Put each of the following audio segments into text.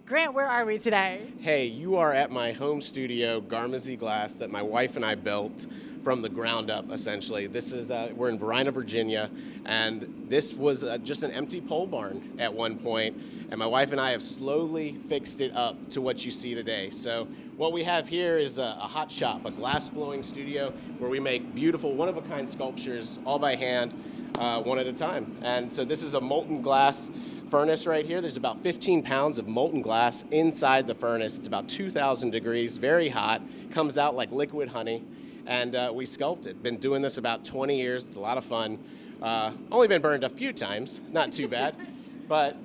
Grant, where are we today? Hey, you are at my home studio, Garmezy Glass, that my wife and I built from the ground up, essentially. This is, we're in Verina, Virginia, and this was just an empty pole barn at one point, and my wife and I have slowly fixed it up to what you see today. So what we have here is a hot shop, a glass blowing studio, where we make beautiful, one-of-a-kind sculptures, all by hand, one at a time. And so this is a molten glass furnace right here. There's about 15 pounds of molten glass inside the furnace. It's about 2,000 degrees, very hot, comes out like liquid honey, and we sculpt it. Been doing this about 20 years. It's a lot of fun. Only been burned a few times, not too bad. But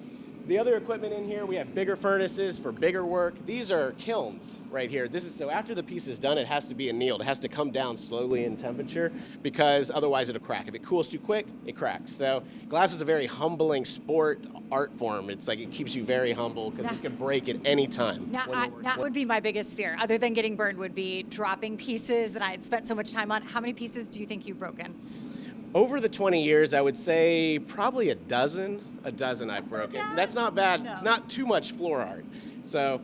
the other equipment in here, we have bigger furnaces for bigger work. These are kilns right here. This is so after the piece is done, it has to be annealed. It has to come down slowly in temperature because otherwise it'll crack. If it cools too quick, it cracks. So glass is a very humbling sport art form. It's like it keeps you very humble because you can break at any time. That would be my biggest fear, other than getting burned, would be dropping pieces that I had spent so much time on. How many pieces do you think you've broken? Over the 20 years, I would say probably a dozen I've broken. That's not bad, no. Not too much floor art. So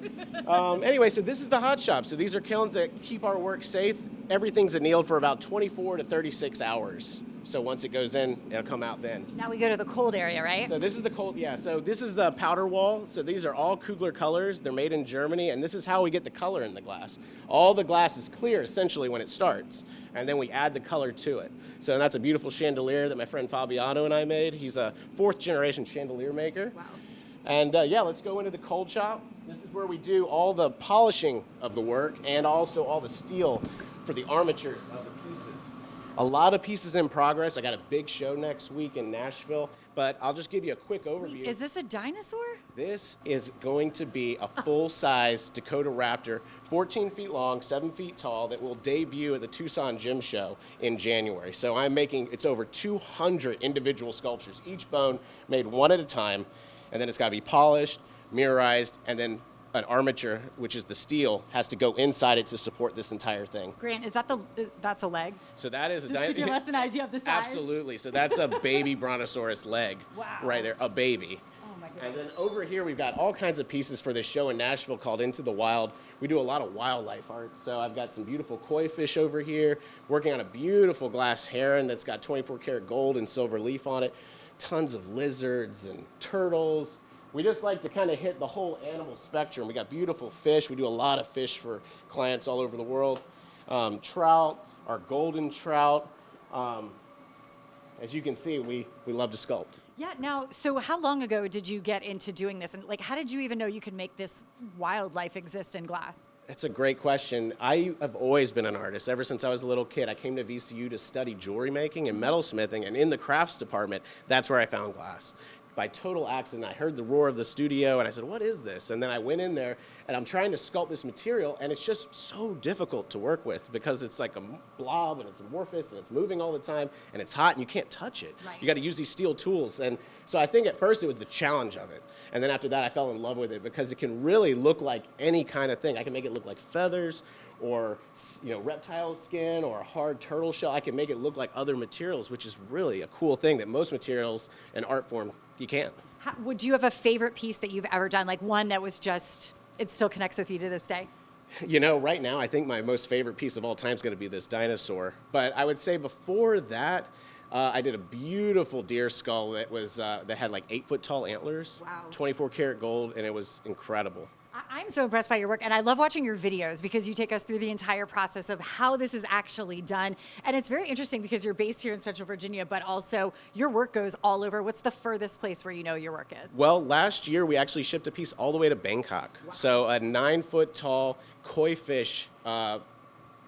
anyway, so this is the hot shop. So these are kilns that keep our work safe. Everything's annealed for about 24 to 36 hours. So once it goes in, it'll come out then. Now we go to the cold area, right? So this is the cold, yeah. So this is the powder wall. So these are all Kugler colors. They're made in Germany, and this is how we get the color in the glass. All the glass is clear, essentially, when it starts, and then we add the color to it. So that's a beautiful chandelier that my friend Fabiano and I made. He's a fourth-generation chandelier maker. Wow. And yeah, let's go into the cold shop. This is where we do all the polishing of the work and also all the steel for the armatures of the pieces. A lot of pieces in progress. I got a big show next week in Nashville, but I'll just give you a quick overview. Wait, is this a dinosaur? This is going to be a full-size Dakota Raptor, 14 feet long, 7 feet tall, that will debut at the Tucson Gym Show in January. So it's over 200 individual sculptures, each bone made one at a time, and then it's got to be polished, mirrorized, and then an armature, which is the steel, has to go inside it to support this entire thing. Grant, that's a leg? So that is a dinosaur. To give us an idea of the size. Absolutely. So that's a baby brontosaurus leg. Wow. Right there, a baby. Oh my goodness. And then over here, we've got all kinds of pieces for this show in Nashville called Into the Wild. We do a lot of wildlife art. So I've got some beautiful koi fish over here, working on a beautiful glass heron that's got 24 karat gold and silver leaf on it. Tons of lizards and turtles. We just like to kind of hit the whole animal spectrum. We got beautiful fish. We do a lot of fish for clients all over the world. Trout, our golden trout. As you can see, we love to sculpt. Yeah, now, so how long ago did you get into doing this? And how did you even know you could make this wildlife exist in glass? That's a great question. I have always been an artist. Ever since I was a little kid, I came to VCU to study jewelry making and metalsmithing, and in the crafts department, that's where I found glass. By total accident, I heard the roar of the studio, and I said, what is this? And then I went in there, and I'm trying to sculpt this material, and it's just so difficult to work with because it's like a blob, and it's amorphous, and it's moving all the time, and it's hot, and you can't touch it. Right. You got to use these steel tools. And so I think at first it was the challenge of it. And then after that, I fell in love with it because it can really look like any kind of thing. I can make it look like feathers or reptile skin or a hard turtle shell. I can make it look like other materials, which is really a cool thing that most materials in art form you can't. Would you have a favorite piece that you've ever done, like one that was just, it still connects with you to this day? Right now, I think my most favorite piece of all time is going to be this dinosaur. But I would say before that, I did a beautiful deer skull that had like 8-foot tall antlers, wow. 24 karat gold, and it was incredible. I'm so impressed by your work, and I love watching your videos because you take us through the entire process of how this is actually done. And it's very interesting because you're based here in Central Virginia, but also your work goes all over. What's the furthest place where you know your work is? Well, last year we actually shipped a piece all the way to Bangkok. Wow. So a 9-foot tall koi fish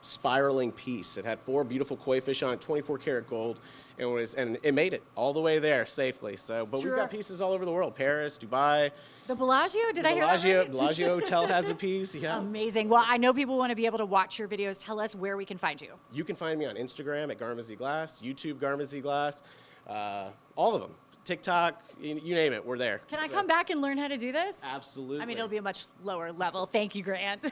spiraling piece. It had 4 beautiful koi fish on it, 24 karat gold. And it made it all the way there safely. So, but We've got pieces all over the world: Paris, Dubai. The Bellagio? Did I hear that right? Bellagio Hotel has a piece. Yeah. Amazing. Well, I know people want to be able to watch your videos. Tell us where we can find you. You can find me on Instagram at Garmezy Glass, YouTube Garmezy Glass, all of them. TikTok, you name it, we're there. Can I come back and learn how to do this? Absolutely. I mean, it'll be a much lower level. Thank you, Grant.